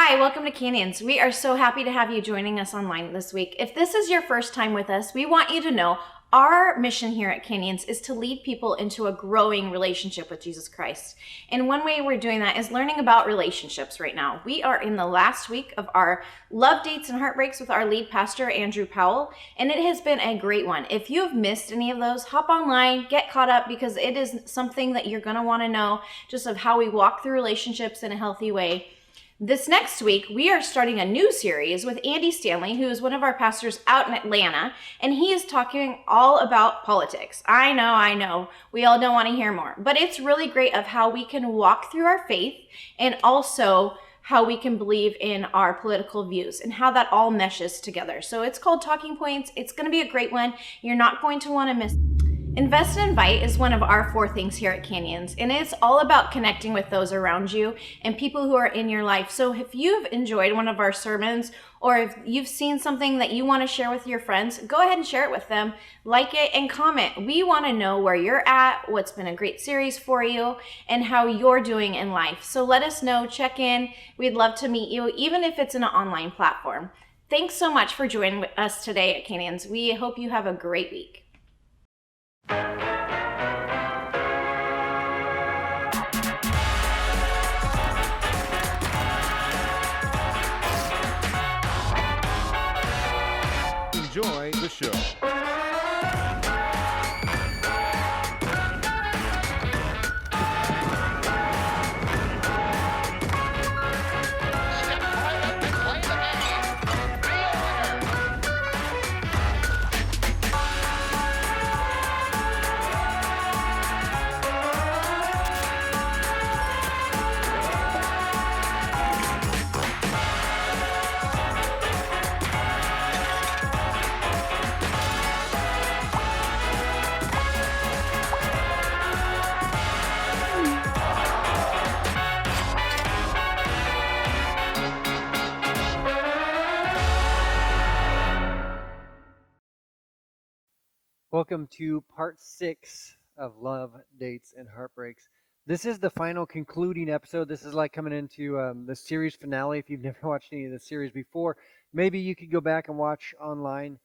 Hi, welcome to Canyons. We are so happy to have you joining us online this week. If this is your first time with us, we want you to know our mission here at Canyons is to lead people into a growing relationship with Jesus Christ. And one way we're doing that is learning about relationships right now. We are in the last week of our Love, Dates, and Heartbreaks with our lead pastor, Andrew Powell, and it has been a great one. If you have missed any of those, hop online, get caught up, because it is something that you're going to want to know, just of how we walk through relationships in a healthy way. This next week, we are starting a new series with Andy Stanley, who is one of our pastors out in Atlanta, and he is talking all about politics. I know, we all don't want to hear more, but it's really great of how we can walk through our faith and also how we can believe in our political views and how that all meshes together. So it's called Talking Points. It's going to be a great one. You're not going to want to miss it. Invest and Invite is one of our 4 things here at Canyons, and it's all about connecting with those around you and people who are in your life. So if you've enjoyed one of our sermons, or if you've seen something that you want to share with your friends, go ahead and share it with them, like it, and comment. We want to know where you're at, what's been a great series for you, and how you're doing in life. So let us know, check in. We'd love to meet you, even if it's in an online platform. Thanks so much for joining us today at Canyons. We hope you have a great week. Enjoy the show. Welcome to part 6 of Love, Dates, and Heartbreaks. This is the final concluding episode. This is like coming into the series finale. If you've never watched any of the series before, maybe you could go back and watch online.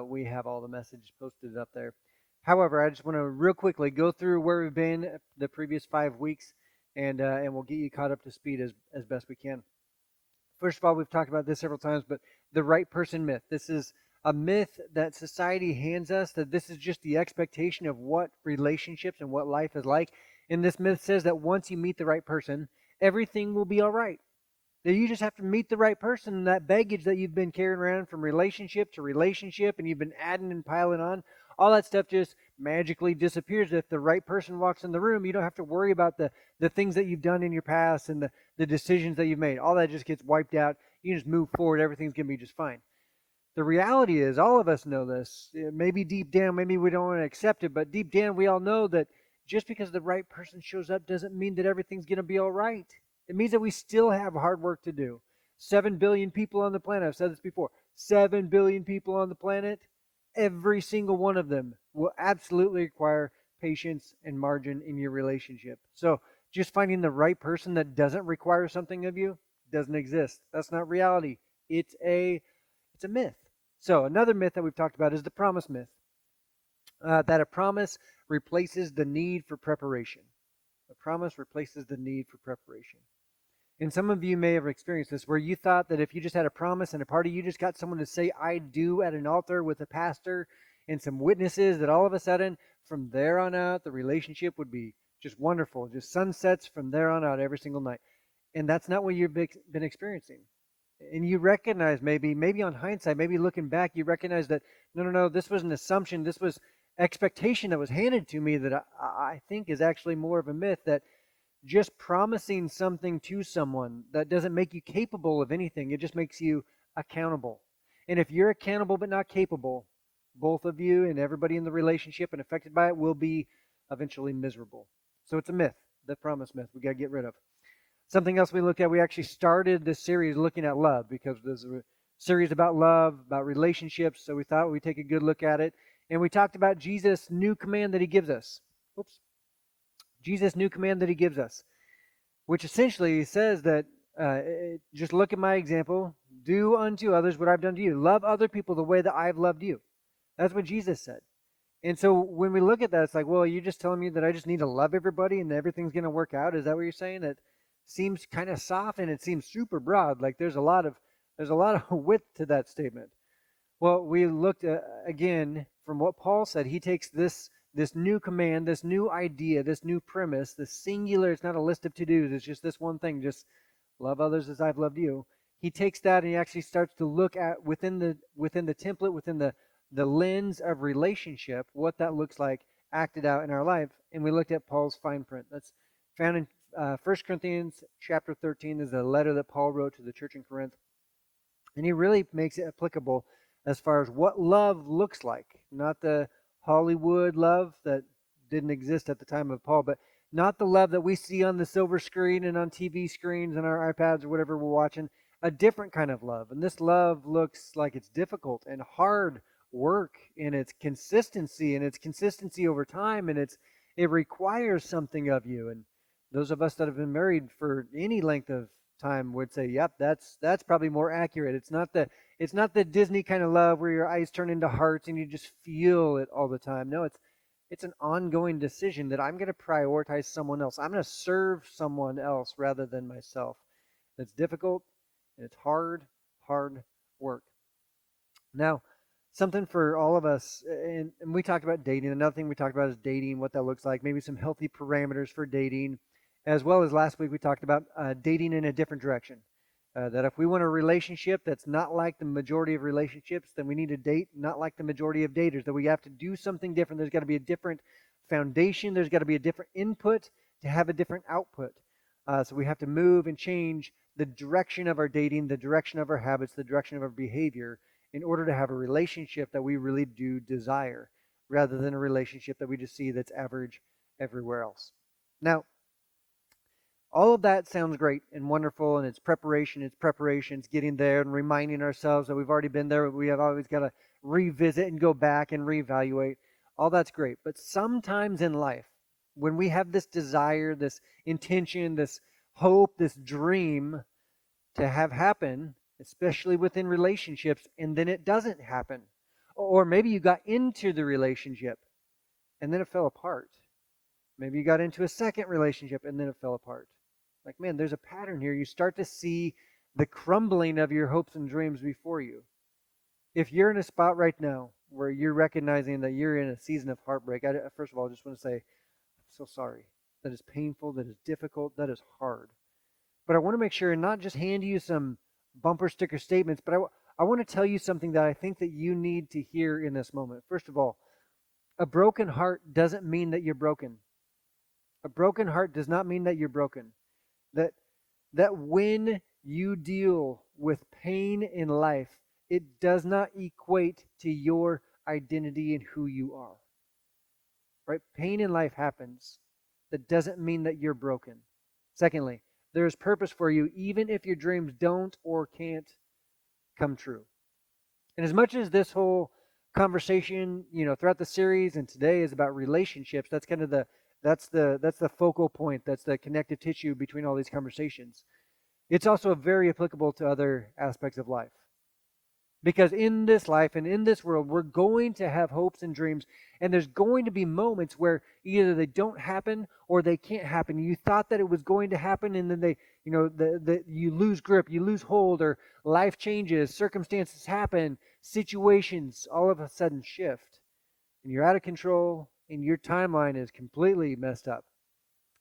We have all the messages posted up there. However, I just want to real quickly go through where we've been the previous 5 weeks, and we'll get you caught up to speed as best we can. First of all, we've talked about this several times, but the right person myth. This is a myth that society hands us, that this is just the expectation of what relationships and what life is like. And this myth says that once you meet the right person, everything will be all right. That you just have to meet the right person, and that baggage that you've been carrying around from relationship to relationship, and you've been adding and piling on, all that stuff just magically disappears. If the right person walks in the room, you don't have to worry about the things that you've done in your past and the decisions that you've made. All that just gets wiped out. You just move forward. Everything's going to be just fine. The reality is, all of us know this. Maybe deep down, maybe we don't want to accept it, but deep down we all know that just because the right person shows up doesn't mean that everything's going to be all right. It means that we still have hard work to do. 7 billion people on the planet. I've said this before. 7 billion people on the planet. Every single one of them will absolutely require patience and margin in your relationship. So just finding the right person that doesn't require something of you doesn't exist. That's not reality. It's a myth. So another myth that we've talked about is the promise myth. That a promise replaces the need for preparation. A promise replaces the need for preparation. And some of you may have experienced this, where you thought that if you just had a promise and a party, you just got someone to say, I do, at an altar with a pastor and some witnesses, that all of a sudden, from there on out, the relationship would be just wonderful, just sunsets from there on out every single night. And that's not what you've been experiencing. And you recognize, maybe on hindsight, maybe looking back, you recognize that, no, this was an assumption, this was expectation that was handed to me that I think is actually more of a myth, that just promising something to someone, that doesn't make you capable of anything. It just makes you accountable. And if you're accountable but not capable, both of you and everybody in the relationship and affected by it will be eventually miserable. So it's a myth, the promise myth we got to get rid of. Something else we looked at, we actually started this series looking at love, because there's a series about love, about relationships, so we thought we'd take a good look at it. And we talked about Jesus' new command that he gives us. Jesus' new command that he gives us, which essentially says that Just look at my example. Do unto others what I've done to you. Love other people the way that I've loved you. That's what Jesus said. And so when we look at that, it's like, well, you're just telling me that I just need to love everybody and everything's going to work out. Is that what you're saying? That seems kind of soft and it seems super broad. Like there's a lot of width to that statement. Well, we looked again from what Paul said. He takes this new command, this new idea, this new premise, this singular. It's not a list of to-dos. It's just this one thing. Just love others as I've loved you. He takes that and he actually starts to look at within the template, within the lens of relationship, what that looks like acted out in our life. And we looked at Paul's fine print. That's found in 1 Corinthians chapter 13. Is a letter that Paul wrote to the church in Corinth. And he really makes it applicable as far as what love looks like. Not the Hollywood love that didn't exist at the time of Paul, but not the love that we see on the silver screen and on TV screens and our iPads or whatever we're watching. A different kind of love. And this love looks like it's difficult and hard work in its consistency over time, and it requires something of you. And those of us that have been married for any length of time would say, yep, that's probably more accurate. It's not the Disney kind of love where your eyes turn into hearts and you just feel it all the time. No, it's an ongoing decision that I'm going to prioritize someone else. I'm going to serve someone else rather than myself. It's difficult and it's hard work. Now, something for all of us, and we talked about dating. Another thing we talked about is dating, what that looks like, maybe some healthy parameters for dating, as well as last week we talked about dating in a different direction. That if we want a relationship that's not like the majority of relationships, then we need to date not like the majority of daters, that we have to do something different. There's got to be a different foundation. There's got to be a different input to have a different output. So we have to move and change the direction of our dating, the direction of our habits, the direction of our behavior in order to have a relationship that we really do desire, rather than a relationship that we just see that's average everywhere else. Now, all of that sounds great and wonderful, and it's preparations, getting there and reminding ourselves that we've already been there. We have always got to revisit and go back and reevaluate. All that's great. But sometimes in life, when we have this desire, this intention, this hope, this dream to have happen, especially within relationships, and then it doesn't happen. Or maybe you got into the relationship and then it fell apart. Maybe you got into a second relationship and then it fell apart. Like, man, there's a pattern here. You start to see the crumbling of your hopes and dreams before you. If you're in a spot right now where you're recognizing that you're in a season of heartbreak, first of all, I just want to say, I'm so sorry. That is painful. That is difficult. That is hard. But I want to make sure and not just hand you some bumper sticker statements, but I want to tell you something that I think that you need to hear in this moment. First of all, a broken heart doesn't mean that you're broken. A broken heart does not mean that you're broken. That when you deal with pain in life, it does not equate to your identity and who you are. Right? Pain in life happens. That doesn't mean that you're broken. Secondly, there is purpose for you even if your dreams don't or can't come true. And as much as this whole conversation, throughout the series and today is about relationships, that's kind of that's the focal point, that's the connective tissue between all these conversations. It's also very applicable to other aspects of life. Because in this life and in this world, we're going to have hopes and dreams, and there's going to be moments where either they don't happen or they can't happen. You thought that it was going to happen, and then you lose grip, you lose hold, or life changes, circumstances happen, situations all of a sudden shift, and you're out of control, and your timeline is completely messed up.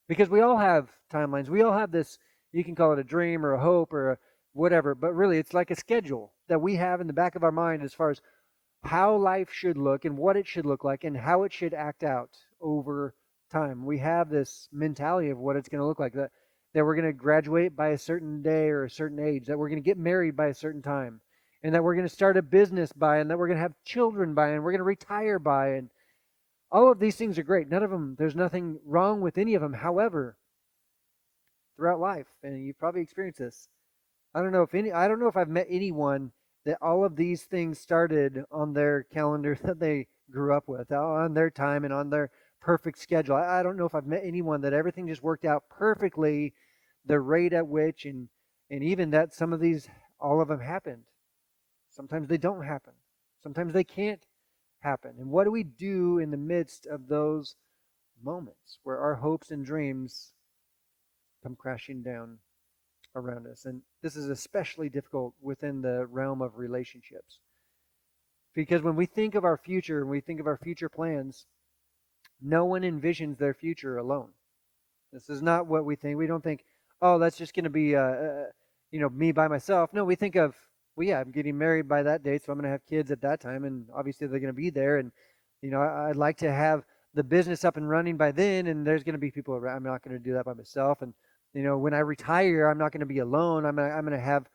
Because we all have timelines. We all have this, you can call it a dream or a hope or a whatever, but really it's like a schedule that we have in the back of our mind as far as how life should look and what it should look like and how it should act out over time. We have this mentality of what it's going to look like, that we're going to graduate by a certain day or a certain age, that we're going to get married by a certain time, and that we're going to start a business by, and that we're going to have children by, and we're going to retire by, and all of these things are great. None of them, there's nothing wrong with any of them. However, throughout life, and you've probably experienced this, I don't know if I've met anyone that all of these things started on their calendar that they grew up with, on their time and on their perfect schedule. I don't know if I've met anyone that everything just worked out perfectly, the rate at which and And even that some of these, all of them happened. Sometimes they don't happen. Sometimes they can't happen. And what do we do in the midst of those moments where our hopes and dreams come crashing down around us? And this is especially difficult within the realm of relationships. Because when we think of our future and we think of our future plans, no one envisions their future alone. This is not what we think. We don't think, oh, that's just going to be, me by myself. No, we think of, well, yeah, I'm getting married by that date, so I'm going to have kids at that time, and obviously they're going to be there. And, I'd like to have the business up and running by then, and there's going to be people around. I'm not going to do that by myself. And, when I retire, I'm not going to be alone. I'm going to have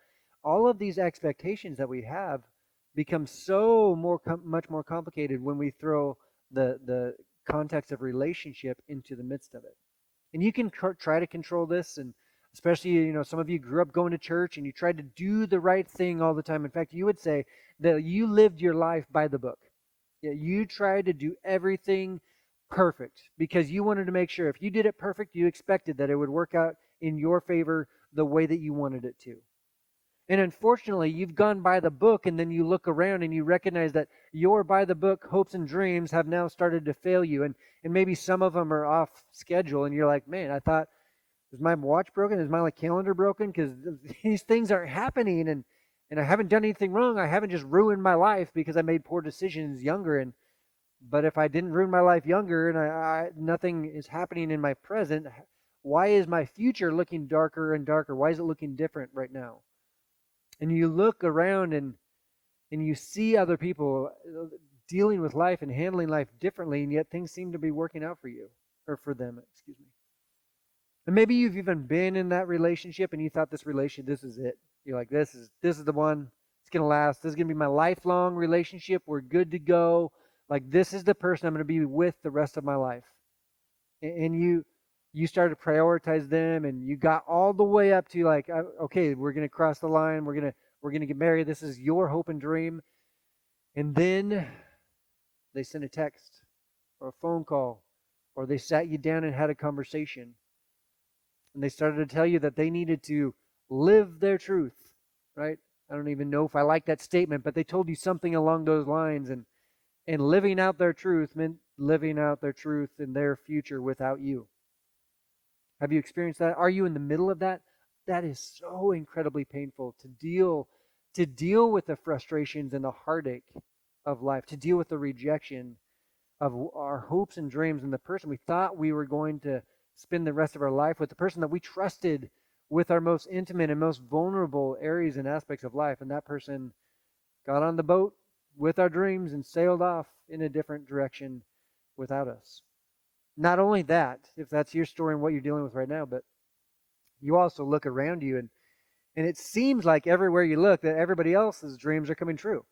all of these expectations that we have become so much more complicated when we throw the context of relationship into the midst of it. And you can try to control this, and especially, some of you grew up going to church and you tried to do the right thing all the time. In fact, you would say that you lived your life by the book. Yeah, you tried to do everything perfect because you wanted to make sure if you did it perfect, you expected that it would work out in your favor the way that you wanted it to. And unfortunately, you've gone by the book, and then you look around and you recognize that your by the book hopes and dreams have now started to fail you. And maybe some of them are off schedule, and you're like, man, I thought, is my watch broken? Is my calendar broken? Because these things aren't happening, and I haven't done anything wrong. I haven't just ruined my life because I made poor decisions younger. But if I didn't ruin my life younger and nothing is happening in my present, why is my future looking darker and darker? Why is it looking different right now? And you look around and you see other people dealing with life and handling life differently, and yet things seem to be working out for you, or for them, excuse me. And maybe you've even been in that relationship and you thought this is it. You're like, this is the one. It's going to last. This is going to be my lifelong relationship. We're good to go. Like, this is the person I'm going to be with the rest of my life. And you started to prioritize them, and you got all the way up to like, okay, we're going to cross the line. We're going to get married. This is your hope and dream. And then they sent a text or a phone call, or they sat you down and had a conversation. And they started to tell you that they needed to live their truth, right? I don't even know if I like that statement, but they told you something along those lines. And living out their truth meant living out their truth in their future without you. Have you experienced that? Are you in the middle of that? That is so incredibly painful to deal with the frustrations and the heartache of life, to deal with the rejection of our hopes and dreams and the person we thought we were going to spend the rest of our life with, the person that we trusted with our most intimate and most vulnerable areas and aspects of life. And that person got on the boat with our dreams and sailed off in a different direction without us. Not only that, if that's your story and what you're dealing with right now, but you also look around you and it seems like everywhere you look that everybody else's dreams are coming true.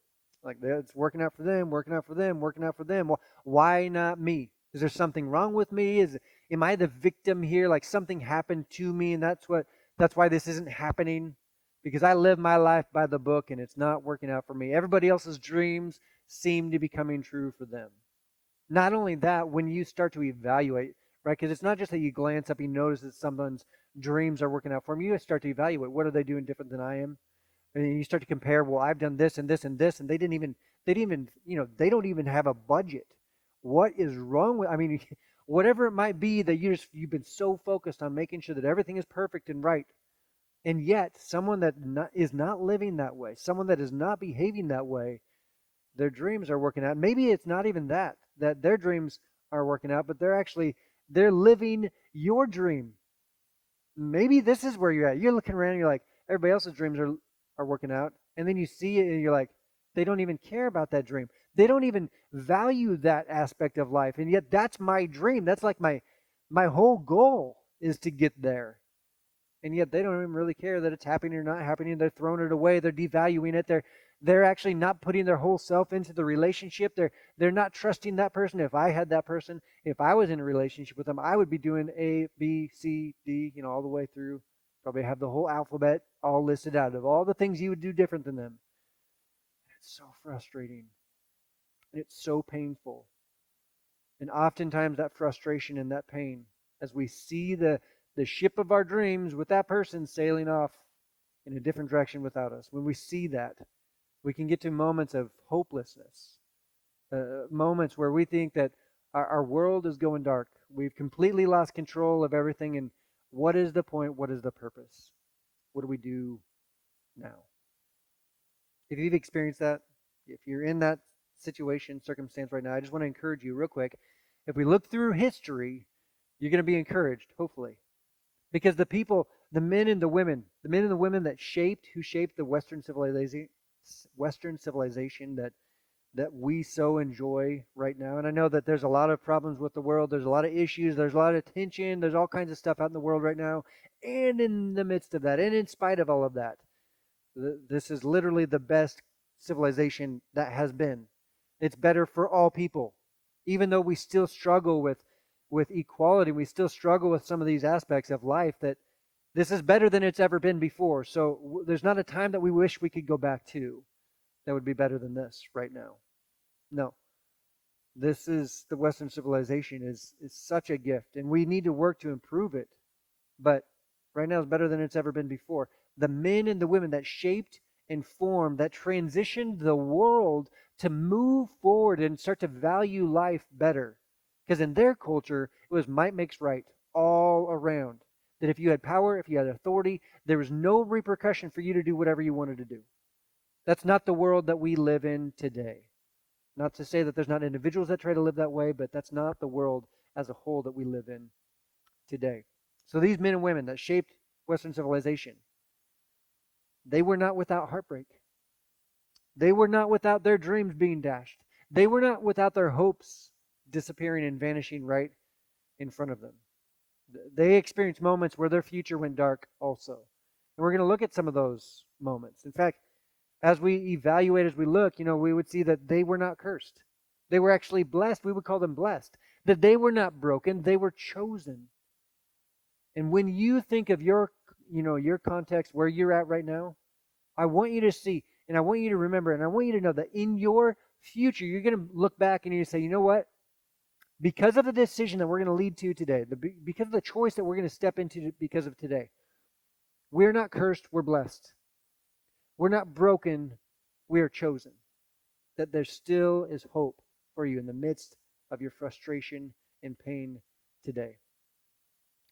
Like, it's working out for them, working out for them, working out for them. Well, why not me? Is there something wrong with me? Am I the victim here? Like, something happened to me, and that's why this isn't happening? Because I live my life by the book and it's not working out for me. Everybody else's dreams seem to be coming true for them. Not only that, when you start to evaluate, right? Because it's not just that you glance up, you notice that someone's dreams are working out for them. You start to evaluate, what are they doing different than I am? And you start to compare, well, I've done this and this and this, and they don't even have a budget. What is wrong with, whatever it might be that you've been so focused on making sure that everything is perfect and right. And yet, someone that is not living that way, someone that is not behaving that way, their dreams are working out. Maybe it's not even that their dreams are working out, but they're living your dream. Maybe this is where you're at. You're looking around and you're like, everybody else's dreams are working out. And then you see it and you're like, they don't even care about that dream. They don't even value that aspect of life. And yet that's my dream. That's like my whole goal is to get there. And yet they don't even really care that it's happening or not happening. They're throwing it away. They're devaluing it. They're actually not putting their whole self into the relationship. They're not trusting that person. If I had that person, if I was in a relationship with them, I would be doing A, B, C, D, all the way through. Probably have the whole alphabet all listed out of all the things you would do different than them. It's so frustrating. It's so painful. And oftentimes that frustration and that pain, as we see the ship of our dreams with that person sailing off in a different direction without us, when we see that, we can get to moments of hopelessness, moments where we think that our world is going dark. We've completely lost control of everything, and what is the point? What is the purpose? What do we do now? If you've experienced that, if you're in that situation, circumstance right now, I just want to encourage you real quick. If we look through history, you're going to be encouraged, hopefully. Because the people, the men and the women that who shaped the Western civilization that we so enjoy right now. And I know that there's a lot of problems with the world. There's a lot of issues. There's a lot of tension. There's all kinds of stuff out in the world right now. And in the midst of that, and in spite of all of that, this is literally the best civilization that has been. It's better for all people. Even though we still struggle with equality, we still struggle with some of these aspects of life, that this is better than it's ever been before. So there's not a time that we wish we could go back to that would be better than this right now. No. This is the Western civilization is such a gift, and we need to work to improve it. But right now it's better than it's ever been before. The men and the women that shaped and formed, that transitioned the world to move forward and start to value life better. Because in their culture, it was might makes right all around. That if you had power, if you had authority, there was no repercussion for you to do whatever you wanted to do. That's not the world that we live in today. Not to say that there's not individuals that try to live that way, but that's not the world as a whole that we live in today. So these men and women that shaped Western civilization, they were not without heartbreak. They were not without their dreams being dashed. They were not without their hopes disappearing and vanishing right in front of them. They experienced moments where their future went dark also. And we're going to look at some of those moments. In fact, as we evaluate, as we look, we would see that they were not cursed. They were actually blessed. We would call them blessed. That they were not broken. They were chosen. And when you think of your context, where you're at right now, I want you to see, and I want you to remember, and I want you to know that in your future, you're going to look back and you say, you know what? Because of the decision that we're going to lead to today, because of the choice that we're going to step into because of today, we're not cursed, we're blessed. We're not broken, we are chosen. That there still is hope for you in the midst of your frustration and pain today.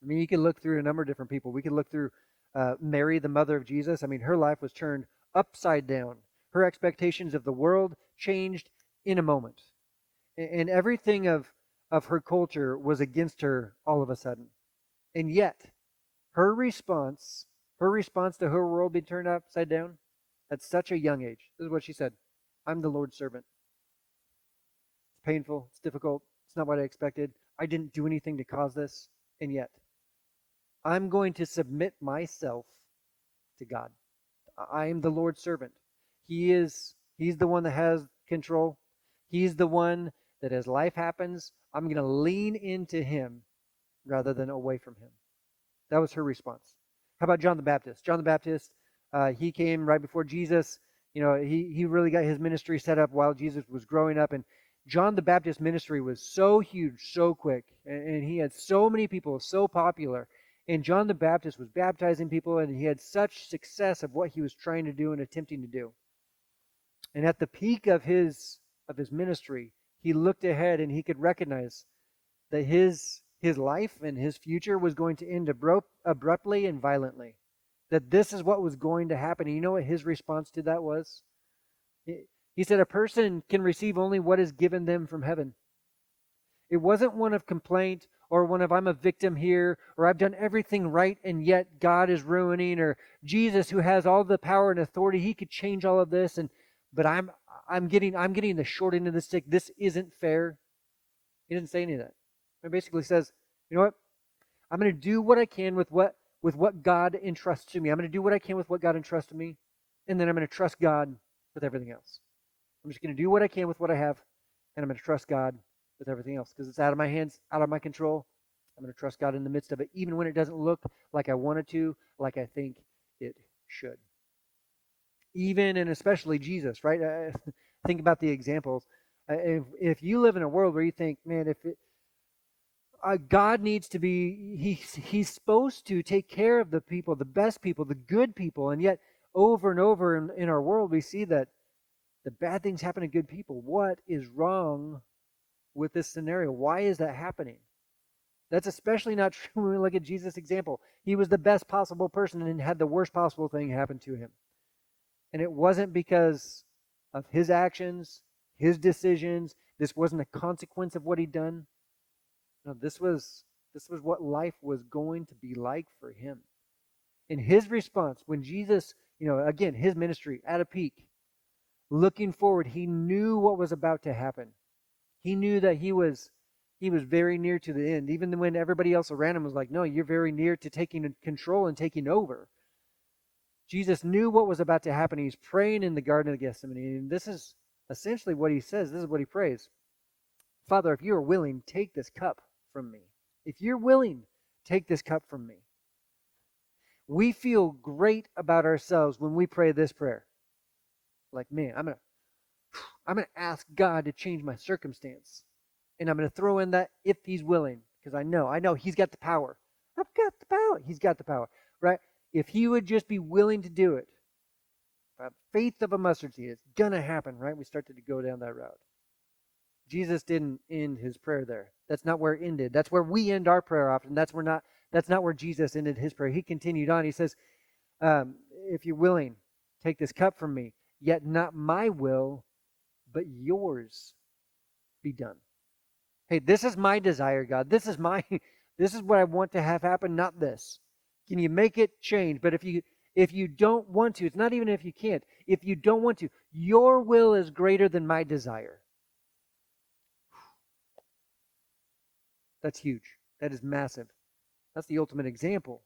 I mean, you can look through a number of different people. We could look through Mary, the mother of Jesus. I mean, her life was turned upside down. Her expectations of the world changed in a moment. And everything of her culture was against her all of a sudden. And yet, her response to her world being turned upside down at such a young age, this is what she said: I'm the Lord's servant. It's painful, it's difficult, it's not what I expected. I didn't do anything to cause this, and yet I'm going to submit myself to God. I am the Lord's servant. He's the one that has control. He's the one that as life happens, I'm going to lean into him rather than away from him. That was her response. How about John the Baptist? John the Baptist, he came right before Jesus. He really got his ministry set up while Jesus was growing up. And John the Baptist ministry was so huge, so quick. And he had so many people, so popular. And John the Baptist was baptizing people, and he had such success of what he was trying to do and attempting to do. And at the peak of his ministry, he looked ahead and he could recognize that his life and his future was going to end abruptly and violently. That this is what was going to happen. And you know what his response to that was? He said, a person can receive only what is given them from heaven. It wasn't one of complaint or one of I'm a victim here, or I've done everything right and yet God is ruining, or Jesus, who has all the power and authority, he could change all of this, but I'm getting the short end of the stick. This isn't fair. He didn't say any of that. He basically says, you know what? I'm going to do what I can with what God entrusts to me. I'm going to do what I can with what God entrusts to me, and then I'm going to trust God with everything else. I'm just going to do what I can with what I have, and I'm going to trust God with everything else because it's out of my hands, out of my control. I'm going to trust God in the midst of it, even when it doesn't look like I want it to, like I think it should. Even and especially Jesus, right? Think about the examples. If you live in a world where you think, man, God needs to be, he's supposed to take care of the people, the best people, the good people. And yet over and over in our world, we see that the bad things happen to good people. What is wrong with this scenario? Why is that happening? That's especially not true when we look at Jesus' example. He was the best possible person and had the worst possible thing happen to him. And it wasn't because of his actions, his decisions. This wasn't a consequence of what he'd done. No, this was what life was going to be like for him. In his response, when Jesus, again, his ministry at a peak, looking forward, he knew what was about to happen. He knew that he was very near to the end, even when everybody else around him was like, no, you're very near to taking control and taking over. Jesus knew what was about to happen. He's praying in the Garden of Gethsemane, and this is essentially what he says. This is what he prays. Father, if you are willing, take this cup from me. If you're willing, take this cup from me. We feel great about ourselves when we pray this prayer. Like, man, I'm gonna ask God to change my circumstance. And I'm gonna throw in that if he's willing, because I know he's got the power. I've got the power. He's got the power, right? If he would just be willing to do it, by faith of a mustard seed, it's gonna happen, right? We started to go down that route. Jesus didn't end his prayer there. That's not where it ended. That's where we end our prayer often. That's not where Jesus ended his prayer. He continued on. He says, if you're willing, take this cup from me, yet not my will, but yours be done. Hey, this is my desire, God. This is what I want to have happen, not this. Can you make it change? But if you don't want to, it's not even if you can't. If you don't want to, your will is greater than my desire. That's huge. That is massive. That's the ultimate example.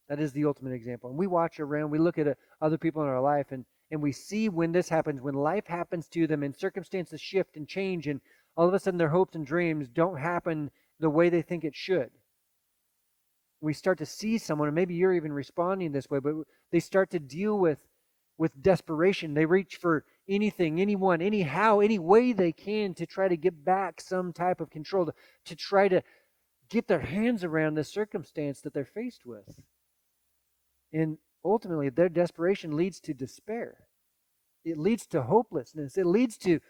That is the ultimate example. And we watch around, we look at other people in our life, and we see when this happens, when life happens to them and circumstances shift and change, and all of a sudden their hopes and dreams don't happen the way they think it should. We start to see someone, and maybe you're even responding this way, but they start to deal with desperation. They reach for anything, anyone, anyhow, any way they can to try to get back some type of control, to try to get their hands around the circumstance that they're faced with. And ultimately, their desperation leads to despair. It leads to hopelessness. It leads to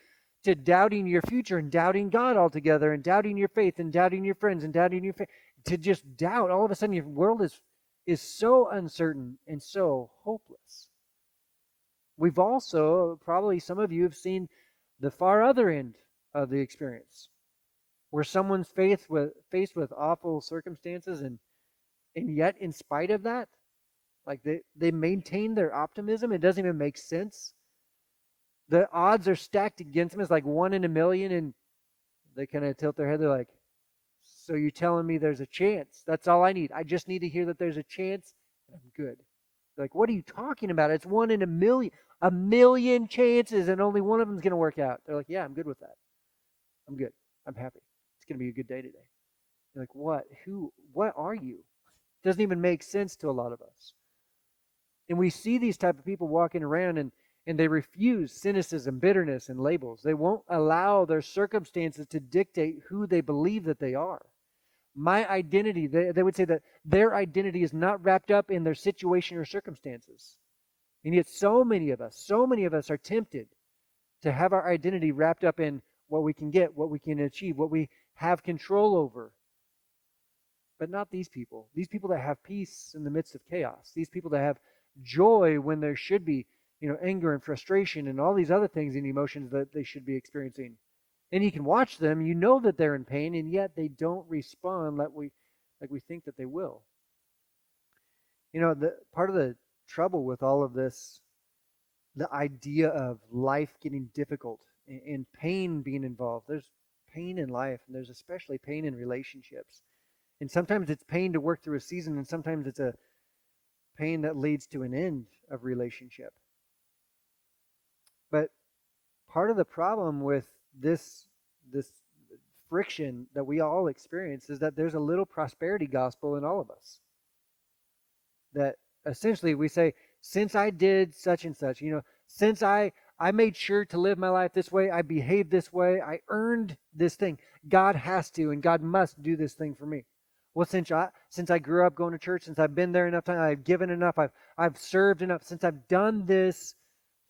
doubting your future and doubting God altogether and doubting your faith and doubting your friends and doubting your faith. To just doubt. All of a sudden, your world is so uncertain and so hopeless. We've also, probably some of you have seen the far other end of the experience, where someone's faced with awful circumstances, and yet in spite of that, like they maintain their optimism. It doesn't even make sense. The odds are stacked against them. It's like 1 in a million, and they kind of tilt their head. They're like, so you're telling me there's a chance? That's all I need. I just need to hear that there's a chance, and I'm good. They're like, what are you talking about? It's 1 in a million chances, and only one of them's going to work out. They're like, yeah, I'm good with that. I'm good. I'm happy. It's going to be a good day today. You're like, what? Who? What are you? It doesn't even make sense to a lot of us. And we see these type of people walking around, and they refuse cynicism, bitterness, and labels. They won't allow their circumstances to dictate who they believe that they are. My identity, they would say that their identity is not wrapped up in their situation or circumstances. And yet so many of us are tempted to have our identity wrapped up in what we can get, what we can achieve, what we have control over. But not these people. These people that have peace in the midst of chaos. These people that have joy when there should be, anger and frustration and all these other things and emotions that they should be experiencing. And you can watch them, you know that they're in pain, and yet they don't respond like we think that they will. The part of the trouble with all of this, the idea of life getting difficult and pain being involved. There's pain in life, and there's especially pain in relationships. And sometimes it's pain to work through a season, and sometimes it's a pain that leads to an end of relationship. But part of the problem with this friction that we all experience is that there's a little prosperity gospel in all of us. That essentially we say, since I did such and such, since I I made sure to live my life this way. I behaved this way. I earned this thing. God has to and God must do this thing for me. Well, since I grew up going to church, since I've been there enough time, I've given enough, I've served enough, since I've done this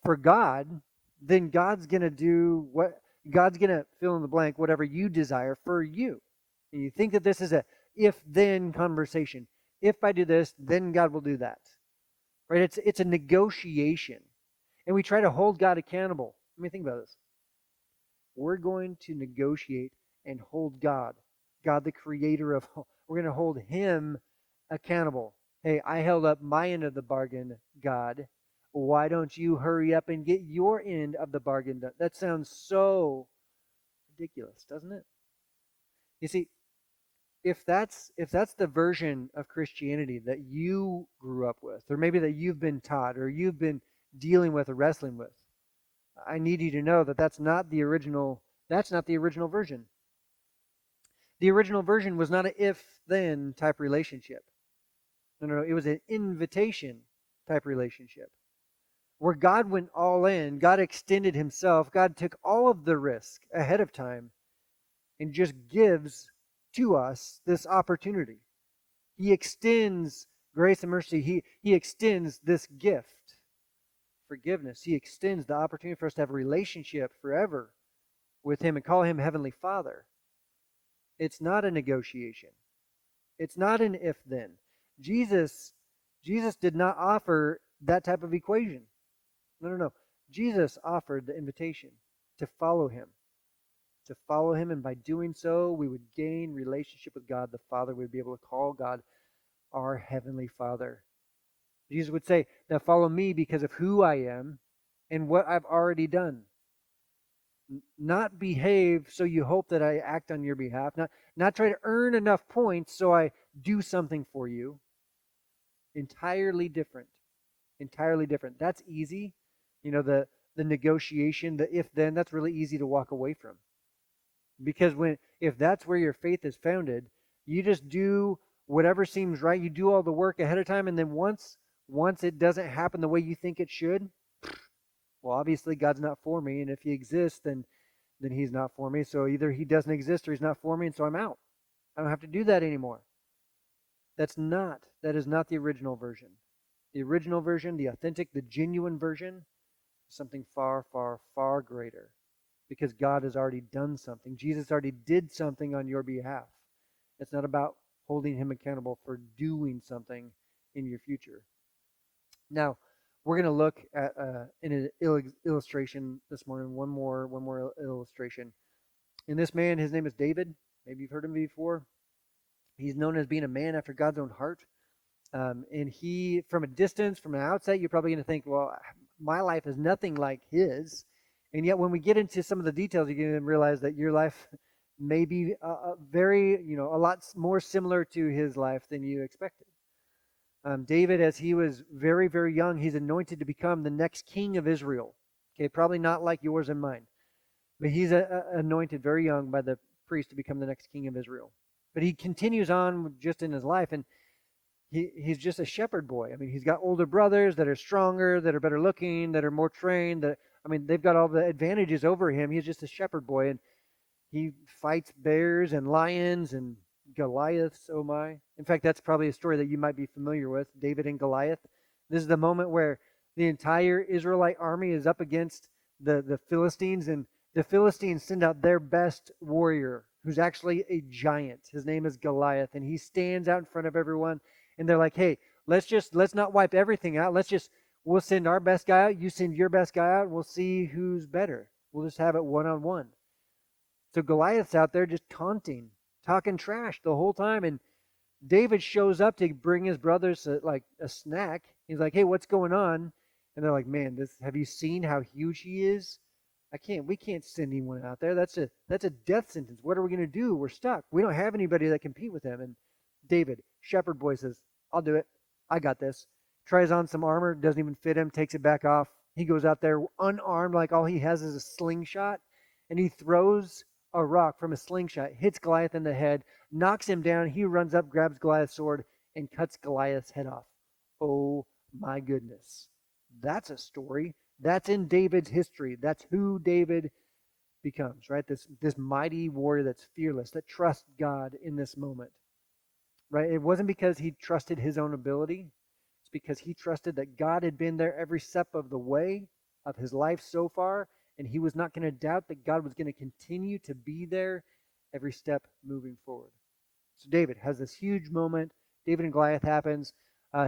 for God, then God's going to do what God's going to fill in the blank, whatever you desire for you. And you think that this is a if-then conversation. If I do this, then God will do that. Right? It's a negotiation. And we try to hold God accountable. I mean, think about this. We're going to negotiate and hold God the creator of, we're going to hold him accountable. Hey, I held up my end of the bargain, God. Why don't you hurry up and get your end of the bargain done? That sounds so ridiculous, doesn't it? You see, if that's the version of Christianity that you grew up with, or maybe that you've been taught, or you've been dealing with or wrestling with, I need you to know that that's not the original version. The original version was not an if-then type relationship. No, it was an invitation type relationship where God went all in. God extended himself. God took all of the risk ahead of time and just gives to us this opportunity. He extends grace and mercy. He extends this gift, forgiveness. He extends the opportunity for us to have a relationship forever with him and call him Heavenly Father. It's not a negotiation. It's not an if-then. Jesus did not offer that type of equation. No. Jesus offered the invitation to follow him. To follow him, and by doing so, we would gain relationship with God the Father. We'd be able to call God our Heavenly Father. Jesus would say, now follow me because of who I am and what I've already done. Not behave so you hope that I act on your behalf. Not try to earn enough points so I do something for you. Entirely different. Entirely different. That's easy. The negotiation, the if-then, that's really easy to walk away from. Because if that's where your faith is founded, you just do whatever seems right. You do all the work ahead of time, and then once it doesn't happen the way you think it should, well, obviously God's not for me, and if he exists, then he's not for me. So either he doesn't exist or he's not for me, and so I'm out. I don't have to do that anymore. That is not the original version. The original version, the authentic, the genuine version, is something far, far, far greater. Because God has already done something. Jesus already did something on your behalf. It's not about holding him accountable for doing something in your future. Now, we're going to look at an illustration this morning. One more illustration. And this man, his name is David. Maybe you've heard him before. He's known as being a man after God's own heart. And he, from a distance, from an outset, you're probably going to think, well, my life is nothing like his. And yet when we get into some of the details, you're going to realize that your life may be a lot more similar to his life than you expected. David, as he was very, very young, he's anointed to become the next king of Israel. Okay, probably not like yours and mine. But he's anointed very young by the priest to become the next king of Israel. But he continues on just in his life, and he's just a shepherd boy. I mean, he's got older brothers that are stronger, that are better looking, that are more trained. They've got all the advantages over him. He's just a shepherd boy, and he fights bears and lions and Goliaths, oh my. In fact, that's probably a story that you might be familiar with, David and Goliath. This is the moment where the entire Israelite army is up against the Philistines, and the Philistines send out their best warrior, who's actually a giant. His name is Goliath, and he stands out in front of everyone, and they're like, hey, let's not wipe everything out. We'll send our best guy out, you send your best guy out, and we'll see who's better. We'll just have it one-on-one. So Goliath's out there just taunting, talking trash the whole time, and David shows up to bring his brothers a snack. He's like, hey, what's going on? And they're like, man, have you seen how huge he is? We can't send anyone out there. That's a death sentence. What are we going to do? We're stuck. We don't have anybody that compete with him. And David, shepherd boy, says, I'll do it. I got this. Tries on some armor, doesn't even fit him, takes it back off. He goes out there unarmed, like all he has is a slingshot, and he throws a rock from a slingshot, hits Goliath in the head, knocks him down. He runs up, grabs Goliath's sword, and cuts Goliath's head off. Oh my goodness. That's a story That's in David's history. That's who David becomes, right? This mighty warrior that's fearless, that trusts God in this moment, right? It wasn't because he trusted his own ability. It's because he trusted that God had been there every step of the way of his life so far, and he was not going to doubt that God was going to continue to be there every step moving forward. So David has this huge moment. David and Goliath happens.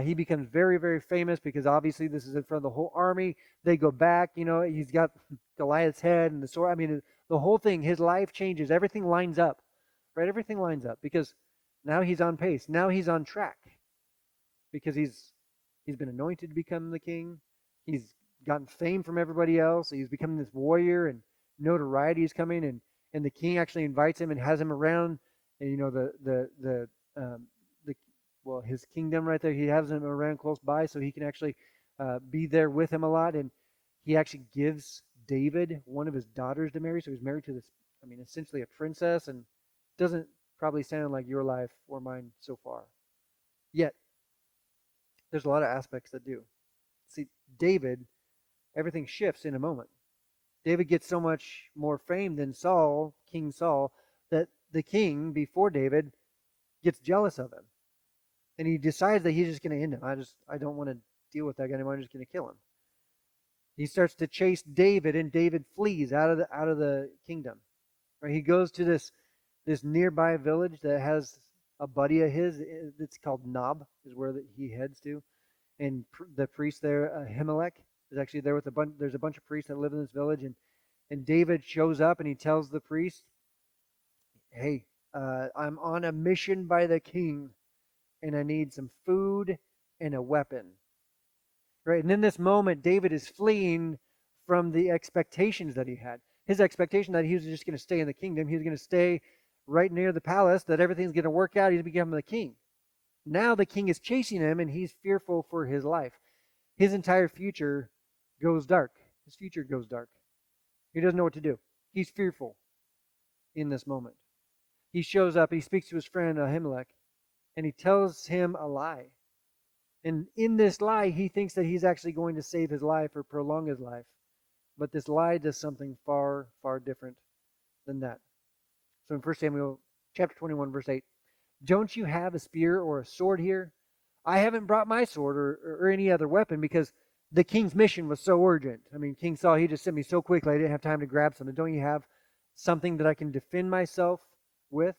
He becomes very, very famous because obviously this is in front of the whole army. They go back, he's got Goliath's head and the sword. I mean, the whole thing, his life changes. Everything lines up, right? Everything lines up because now he's on pace. Now he's on track because he's been anointed to become the king. He's gotten fame from everybody else. He's becoming this warrior, and notoriety is coming, and the king actually invites him and has him around. And his kingdom right there. He has him around close by, so he can actually be there with him a lot. And he actually gives David one of his daughters to marry. So he's married to this, essentially a princess, and doesn't probably sound like your life or mine so far. Yet, there's a lot of aspects that do. See, David, everything shifts in a moment. David gets so much more fame than Saul, King Saul, that the king before David gets jealous of him. And he decides that he's just going to end him. I don't want to deal with that guy anymore. I'm just going to kill him. He starts to chase David, and David flees out of the kingdom. Right? He goes to this nearby village that has a buddy of his. It's called Nob, is where he heads to. And the priest there, Ahimelech, is actually there with there's a bunch of priests that live in this village. And David shows up, and he tells the priest, hey, I'm on a mission by the king, and I need some food and a weapon. Right? And in this moment, David is fleeing from the expectations that he had. His expectation that he was just going to stay in the kingdom. He was going to stay right near the palace, that everything's going to work out. He's becoming the king. Now the king is chasing him, and he's fearful for his life. His entire future goes dark. His future goes dark. He doesn't know what to do. He's fearful in this moment. He shows up, he speaks to his friend Ahimelech, and he tells him a lie. And in this lie, he thinks that he's actually going to save his life or prolong his life. But this lie does something far, far different than that. So in 1 Samuel chapter 21, verse 8, don't you have a spear or a sword here? I haven't brought my sword or any other weapon because the king's mission was so urgent. King Saul, he just sent me so quickly, I didn't have time to grab something. Don't you have something that I can defend myself with?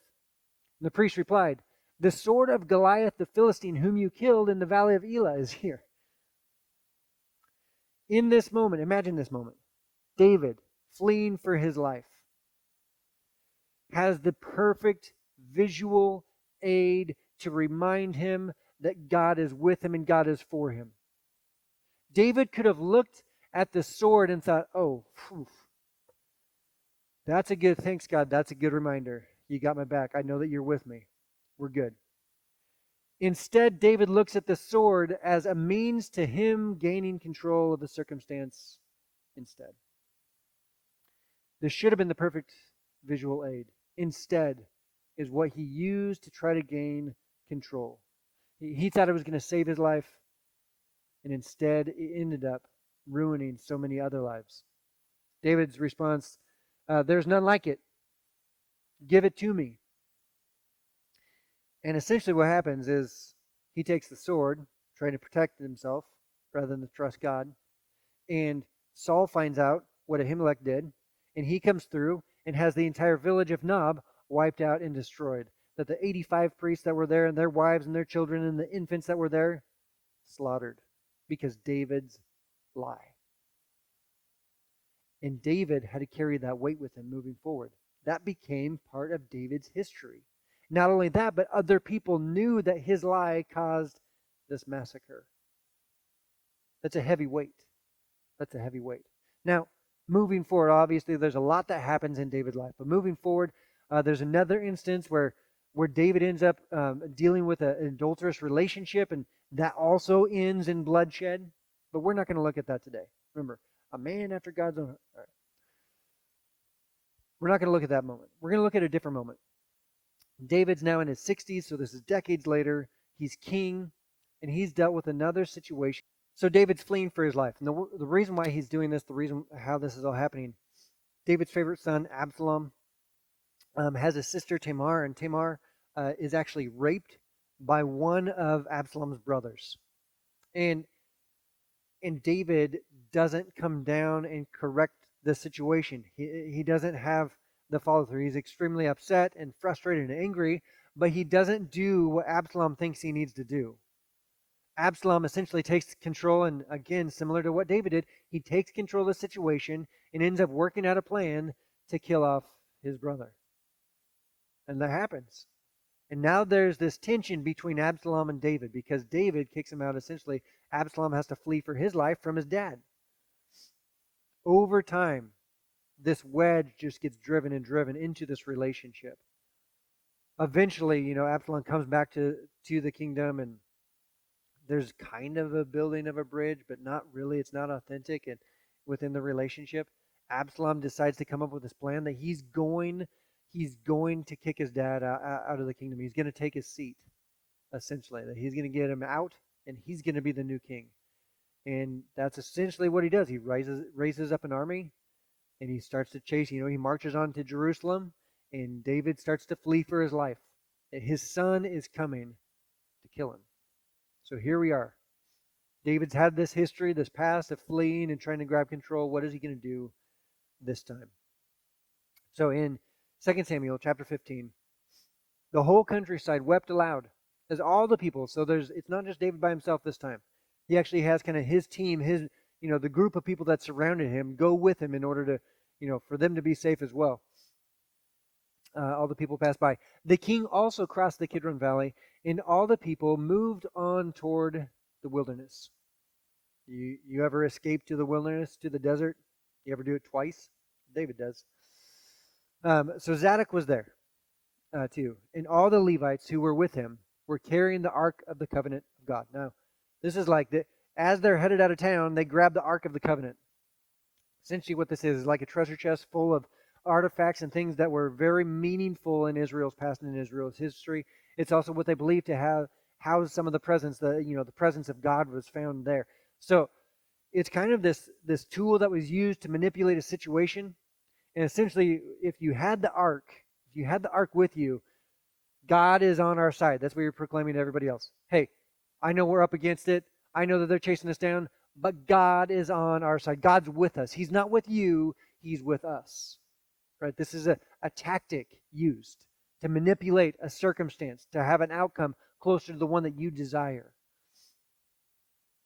And the priest replied, the sword of Goliath the Philistine, whom you killed in the valley of Elah, is here. In this moment, imagine this moment, David, fleeing for his life, has the perfect visual aid to remind him that God is with him and God is for him. David could have looked at the sword and thought, oh, phew, thanks God, that's a good reminder. You got my back. I know that you're with me. We're good. Instead, David looks at the sword as a means to him gaining control of the circumstance instead. This should have been the perfect visual aid. Instead is what he used to try to gain control. He thought it was going to save his life, and instead it ended up ruining so many other lives. David's response, there's none like it. Give it to me. And essentially what happens is he takes the sword, trying to protect himself rather than to trust God. And Saul finds out what Ahimelech did, and he comes through and has the entire village of Nob wiped out and destroyed. That the 85 priests that were there and their wives and their children and the infants that were there, slaughtered because David's lie. And David had to carry that weight with him moving forward. That became part of David's history. Not only that, but other people knew that his lie caused this massacre. That's a heavy weight. That's a heavy weight. Now, moving forward, obviously, there's a lot that happens in David's life. But moving forward, there's another instance where David ends up dealing with an adulterous relationship, and that also ends in bloodshed. But we're not going to look at that today. Remember, a man after God's own heart. All right. We're not going to look at that moment. We're going to look at a different moment. David's now in his 60s, so this is decades later. He's king, and he's dealt with another situation. So David's fleeing for his life. And the reason why he's doing this, the reason how this is all happening, David's favorite son, Absalom, has a sister, Tamar, and Tamar is actually raped by one of Absalom's brothers. And David doesn't come down and correct the situation. He doesn't have the follow through. He's extremely upset and frustrated and angry, but he doesn't do what Absalom thinks he needs to do. Absalom essentially takes control, and again, similar to what David did, he takes control of the situation and ends up working out a plan to kill off his brother. And that happens. And now there's this tension between Absalom and David because David kicks him out. Essentially, Absalom has to flee for his life from his dad. Over time, this wedge just gets driven and driven into this relationship. Eventually, Absalom comes back to the kingdom, and there's kind of a building of a bridge, but not really. It's not authentic. And within the relationship, Absalom decides to come up with this plan that he's going to kick his dad out of the kingdom. He's going to take his seat, essentially. That he's going to get him out, and he's going to be the new king. And that's essentially what he does. He raises up an army, and he starts to chase. He marches on to Jerusalem, and David starts to flee for his life. And his son is coming to kill him. So here we are. David's had this history, this past of fleeing and trying to grab control. What is he going to do this time? So in 2 Samuel chapter 15, the whole countryside wept aloud as all the people. So it's not just David by himself this time. He actually has kind of his team, the group of people that surrounded him go with him in order to, for them to be safe as well. All the people passed by. The king also crossed the Kidron Valley, and all the people moved on toward the wilderness. You ever escape to the wilderness, to the desert? You ever do it twice? David does. So Zadok was there too, and all the Levites who were with him were carrying the Ark of the Covenant of God. Now, this is like as they're headed out of town, they grab the Ark of the Covenant. Essentially what this is like a treasure chest full of artifacts and things that were very meaningful in Israel's past and in Israel's history. It's also what they believe to have housed some of the presence, the presence of God was found there. So it's kind of this tool that was used to manipulate a situation. And essentially, if you had the ark with you, God is on our side. That's what you're proclaiming to everybody else. Hey, I know we're up against it. I know that they're chasing us down, but God is on our side. God's with us. He's not with you. He's with us. Right? This is a tactic used to manipulate a circumstance, to have an outcome closer to the one that you desire.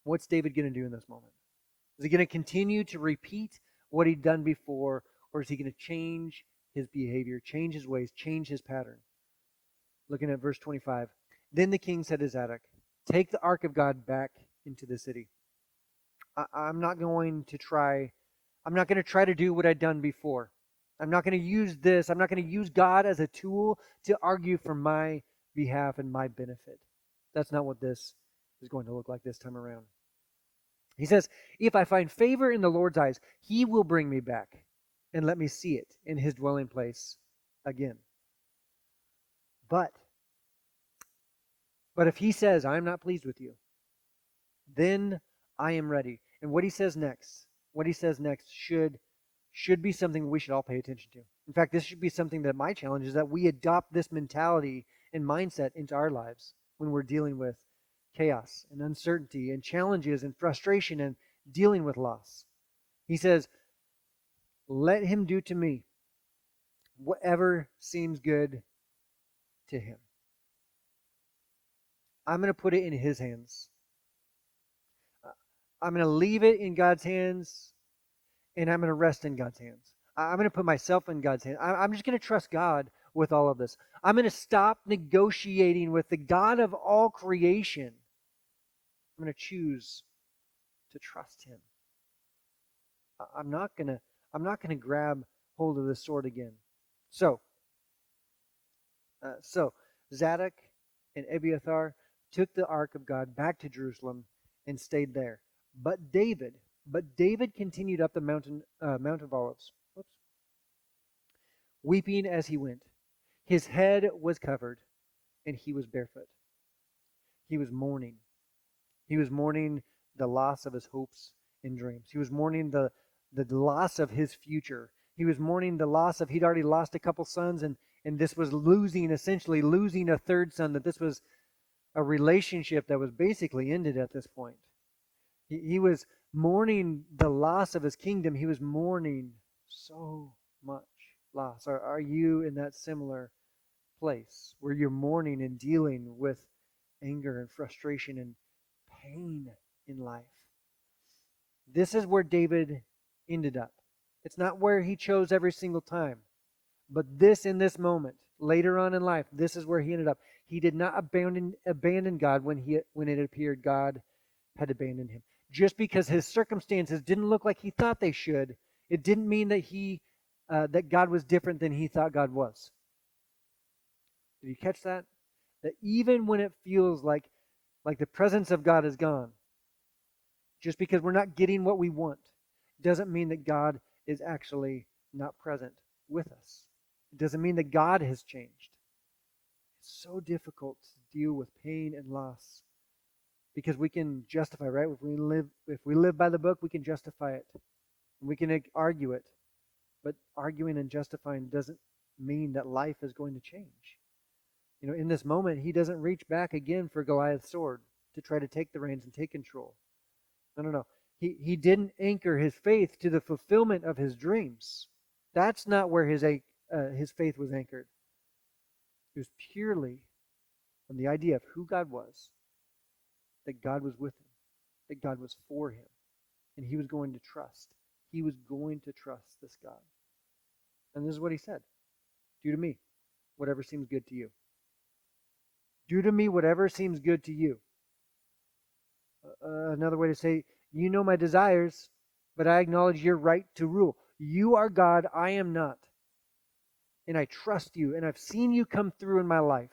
What's David going to do in this moment? Is he going to continue to repeat what he'd done before, or is he going to change his behavior, change his ways, change his pattern? Looking at verse 25. Then the king said to Zadok, "Take the ark of God back into the city. I'm not going to try to do what I'd done before. I'm not going to use this. I'm not going to use God as a tool to argue for my behalf and my benefit. That's not what this is going to look like this time around." He says, "If I find favor in the Lord's eyes, he will bring me back and let me see it in his dwelling place again. But if he says, I'm not pleased with you, then I am ready." And what he says next should be something we should all pay attention to. In fact, this should be something that my challenge is that we adopt this mentality and mindset into our lives when we're dealing with chaos and uncertainty and challenges and frustration and dealing with loss. He says, "Let him do to me whatever seems good to him." I'm going to put it in his hands. I'm going to leave it in God's hands, and I'm going to rest in God's hands. I'm going to put myself in God's hands. I'm just going to trust God with all of this. I'm going to stop negotiating with the God of all creation. I'm going to choose to trust him. I'm not going to grab hold of the sword again. So Zadok and Abiathar took the ark of God back to Jerusalem and stayed there. But David continued up the Mount of Olives, weeping as he went. His head was covered, and he was barefoot. He was mourning. He was mourning the loss of his hopes and dreams. He was mourning the loss of his future. He was mourning the loss of, he'd already lost a couple sons, and this was essentially losing a third son, that this was a relationship that was basically ended at this point. He was mourning the loss of his kingdom. He was mourning so much loss. Are you in that similar place where you're mourning and dealing with anger and frustration and pain in life? This is where David ended up. It's not where he chose every single time, but in this moment, later on in life, this is where he ended up. He did not abandon God when it appeared God had abandoned him. Just because his circumstances didn't look like he thought they should, it didn't mean that that God was different than he thought God was. Did you catch that? That even when it feels like the presence of God is gone, just because we're not getting what we want, doesn't mean that God is actually not present with us. It doesn't mean that God has changed. It's so difficult to deal with pain and loss because we can justify, right? If we live by the book, we can justify it. We can argue it. But arguing and justifying doesn't mean that life is going to change. In this moment, he doesn't reach back again for Goliath's sword to try to take the reins and take control. No. He didn't anchor his faith to the fulfillment of his dreams. That's not where his faith was anchored. It was purely on the idea of who God was, that God was with him, that God was for him, and he was going to trust. He was going to trust this God. And this is what he said: do to me whatever seems good to you. Do to me whatever seems good to you. Another way to say, you know my desires, but I acknowledge your right to rule. You are God, I am not. And I trust you, and I've seen you come through in my life.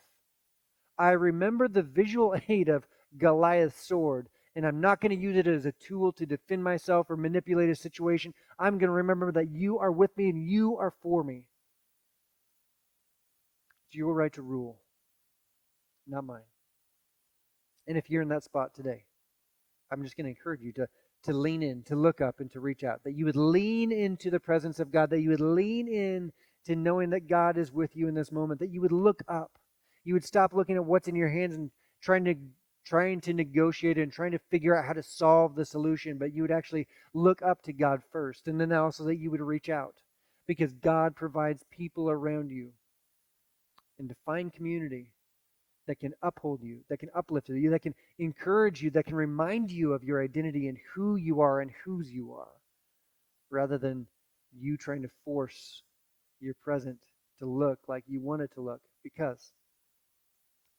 I remember the visual aid of Goliath's sword, and I'm not going to use it as a tool to defend myself or manipulate a situation. I'm going to remember that you are with me and you are for me. It's your right to rule, not mine. And if you're in that spot today, I'm just going to encourage you to lean in, to look up, and to reach out. That you would lean into the presence of God. That you would lean in to knowing that God is with you in this moment. That you would look up. You would stop looking at what's in your hands and trying to negotiate and trying to figure out how to solve the solution. But you would actually look up to God first. And then also that you would reach out. Because God provides people around you. And to find community that can uphold you, that can uplift you, that can encourage you, that can remind you of your identity and who you are and whose you are, rather than you trying to force your present to look like you want it to look, because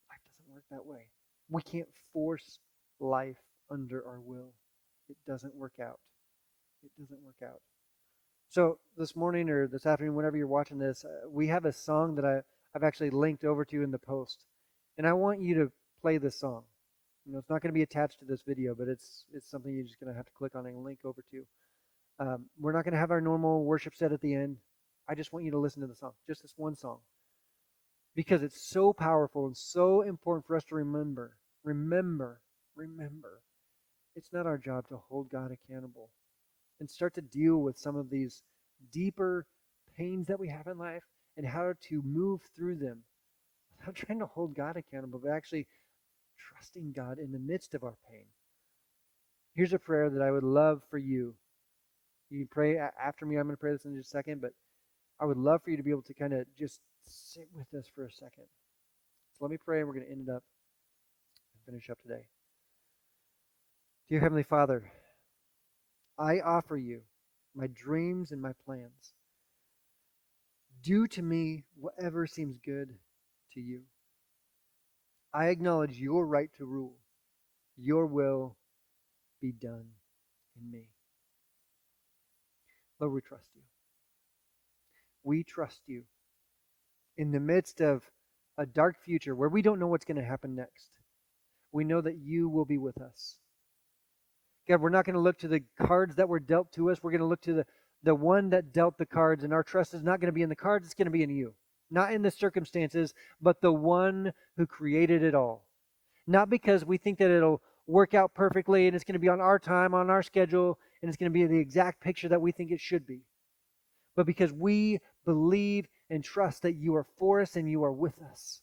life doesn't work that way. We can't force life under our will. It doesn't work out. It doesn't work out. So this morning or this afternoon, whenever you're watching this, we have a song that I've actually linked over to in the post. And I want you to play this song. It's not going to be attached to this video, but it's something you're just going to have to click on and link over to. We're not going to have our normal worship set at the end. I just want you to listen to the song, just this one song. Because it's so powerful and so important for us to remember. Remember. It's not our job to hold God accountable and start to deal with some of these deeper pains that we have in life and how to move through them. Not trying to hold God accountable, but actually trusting God in the midst of our pain. Here's a prayer that I would love for you. You can pray after me. I'm going to pray this in just a second, but I would love for you to be able to kind of just sit with this for a second. So let me pray, and we're going to end it up and finish up today. Dear Heavenly Father, I offer you my dreams and my plans. Do to me whatever seems good to you. I acknowledge your right to rule. Your will be done in me. Lord, we trust you. We trust you. In the midst of a dark future where we don't know what's going to happen next, we know that you will be with us. God, we're not going to look to the cards that were dealt to us. We're going to look to the one that dealt the cards, and our trust is not going to be in the cards. It's going to be in you. Not in the circumstances, but the one who created it all. Not because we think that it'll work out perfectly, and it's going to be on our time, on our schedule, and it's going to be the exact picture that we think it should be. But because we believe and trust that you are for us and you are with us,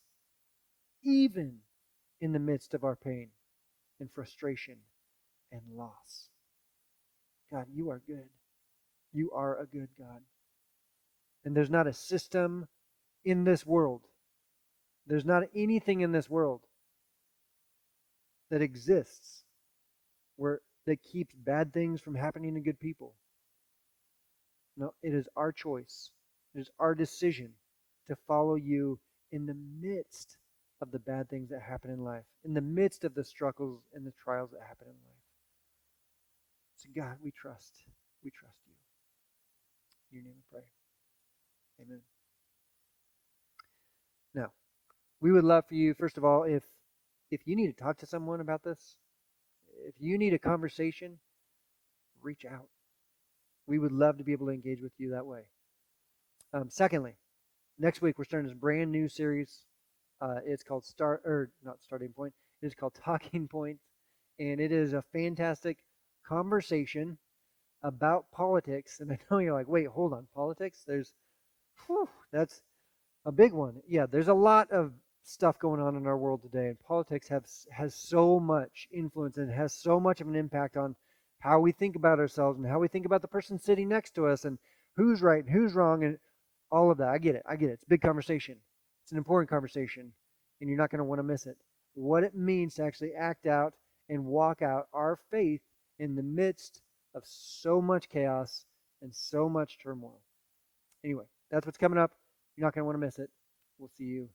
even in the midst of our pain and frustration and loss. God, you are good. You are a good God. And there's not a system in this world, there's not anything in this world that exists that keeps bad things from happening to good people. No, it is our choice. It is our decision to follow you in the midst of the bad things that happen in life, in the midst of the struggles and the trials that happen in life. So God, we trust. We trust you. In your name we pray. Amen. Now, we would love for you, first of all, if you need to talk to someone about this, if you need a conversation, reach out. We would love to be able to engage with you that way. Secondly, next week we're starting this brand new series. It's called not Starting Point. It is called Talking Point, and it is a fantastic conversation about politics. And I know you're like, wait, hold on, politics? That's a big one. Yeah, there's a lot of stuff going on in our world today, and politics has so much influence and has so much of an impact on how we think about ourselves and how we think about the person sitting next to us and who's right and who's wrong and all of that. I get it. It's a big conversation. It's an important conversation, and you're not going to want to miss it. What it means to actually act out and walk out our faith in the midst of so much chaos and so much turmoil. Anyway, that's what's coming up. You're not going to want to miss it. We'll see you